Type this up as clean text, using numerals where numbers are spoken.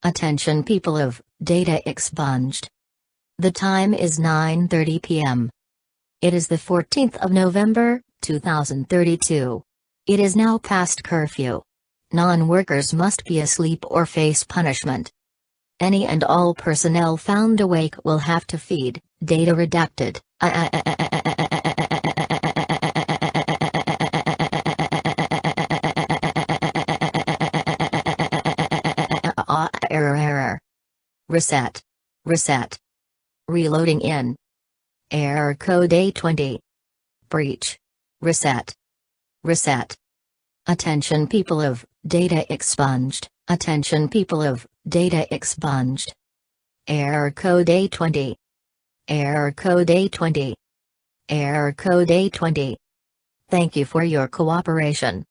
Attention people of Data Expunged. The time is 9:30 p.m. It is the 14th of November, 2032. It is now past curfew. Non-workers must be asleep or face punishment. Any and all personnel found awake will have to feed data redacted. Error. Reset. Reloading in. Error code A20. Breach. Reset. Attention people of Data Expunged. Attention people of Data Expunged. Error code A20. Error code A20. Error code A20. Thank you for your cooperation.